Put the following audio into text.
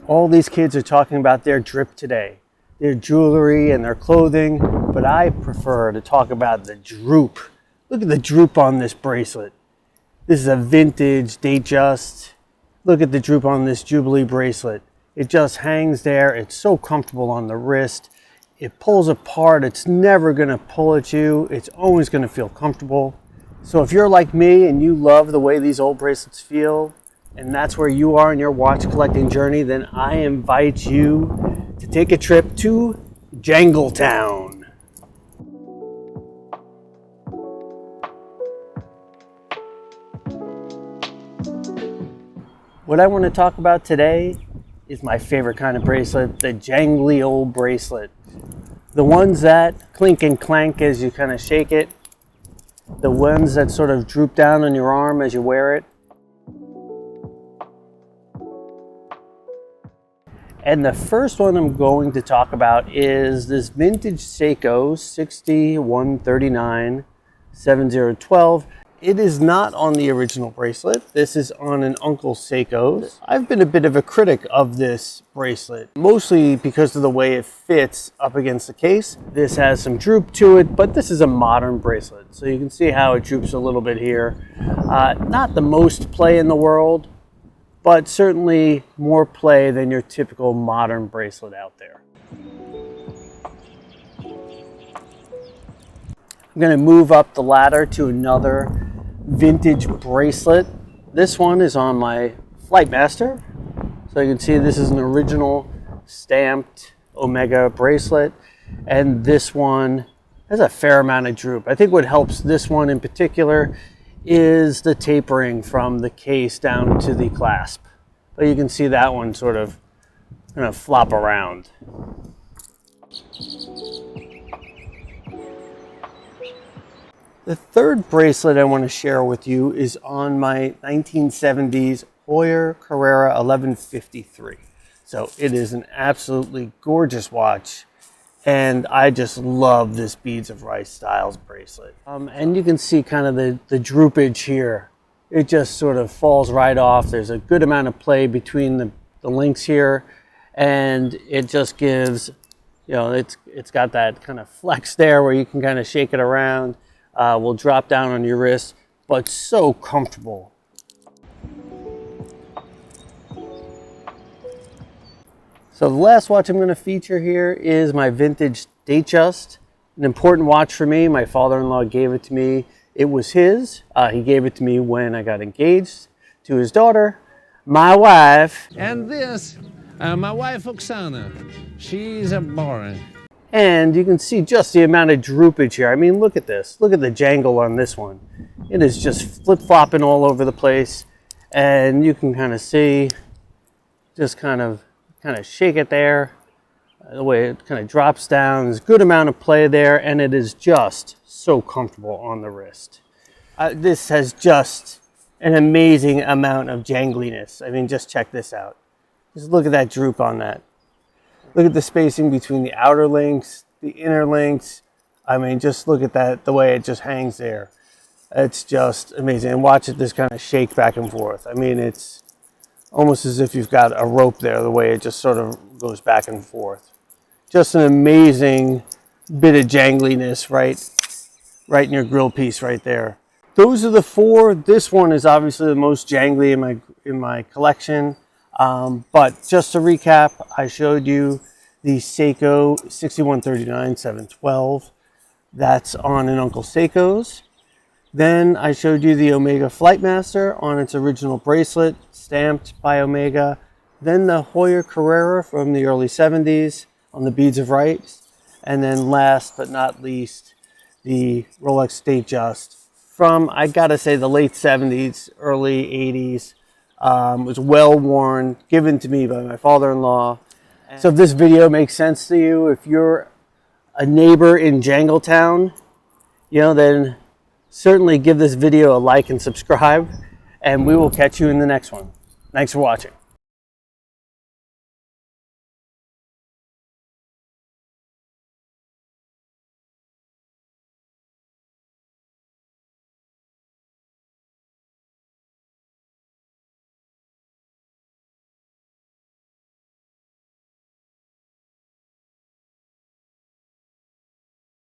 All these kids are talking about their drip today, their jewelry and their clothing, but I prefer to talk about the droop. Look at the droop on this bracelet. This is a vintage Datejust. Look at the droop on this Jubilee bracelet. It just hangs there. It's so comfortable on the wrist. It pulls apart. It's never going to pull at you. It's always going to feel comfortable. So if you're like me and you love the way these old bracelets feel, and that's where you are in your watch collecting journey, then I invite you to take a trip to Jangletown. What I want to talk about today is my favorite kind of bracelet, the jangly old bracelet. The ones that clink and clank as you kind of shake it. The ones that sort of droop down on your arm as you wear it. And the first one I'm going to talk about is this vintage Seiko 6139 7012. It is not on the original bracelet. This is on an Uncle Seiko's. I've been a bit of a critic of this bracelet, mostly because of the way it fits up against the case. This has some droop to it, but this is a modern bracelet. So you can see how it droops a little bit here. Not the most play in the world, but certainly more play than your typical modern bracelet out there. I'm going to move up the ladder to another vintage bracelet. This one is on my Flightmaster. So you can see this is an original stamped Omega bracelet. And this one has a fair amount of droop. I think what helps this one in particular is the tapering from the case down to the clasp. But you can see that one sort of kind of flop around. The third bracelet I want to share with you is on my 1970s Heuer Carrera 1153. So it is an absolutely gorgeous watch, and I just love this Beads of Rice Styles bracelet. And you can see kind of the droopage here. It just sort of falls right off. There's a good amount of play between the links here, and it just gives, you know, it's got that kind of flex there where you can kind of shake it around. Will drop down on your wrist, but so comfortable. So the last watch I'm going to feature here is my vintage Datejust. An important watch for me. My father-in-law gave it to me. It was his. He gave it to me when I got engaged to his daughter, my wife. And this, my wife Oksana. She's a boring. And you can see just the amount of droopage here. I mean, look at this. Look at the jangle on this one. It is just flip-flopping all over the place. And you can kind of see, just kind of shake it there. The way it kind of drops down. There's a good amount of play there, and it is just so comfortable on the wrist. This has just an amazing amount of jangliness. I mean, just check this out. Just look at that droop on that. Look at the spacing between the outer links, the inner links. I mean, just look at that, the way it just hangs there. It's just amazing. And watch it just kind of shake back and forth. I mean, it's almost as if you've got a rope there, the way it just sort of goes back and forth. Just an amazing bit of jangliness right in your grill piece right there. Those are the four. This one is obviously the most jangly in my collection. But just to recap, I showed you the Seiko 6139 712. That's on an Uncle Seiko's. Then I showed you the Omega Flightmaster on its original bracelet, stamped by Omega. Then the Heuer Carrera from the early 70s on the Beads of Rice. And then last but not least, the Rolex Datejust from, I gotta say, the late 70s, early 80s. Was well worn, given to me by my father-in-law. So if this video makes sense to you, if you're a neighbor in Jangletown, you know, then certainly give this video a like and subscribe, and we will catch you in the next one. Thanks for watching.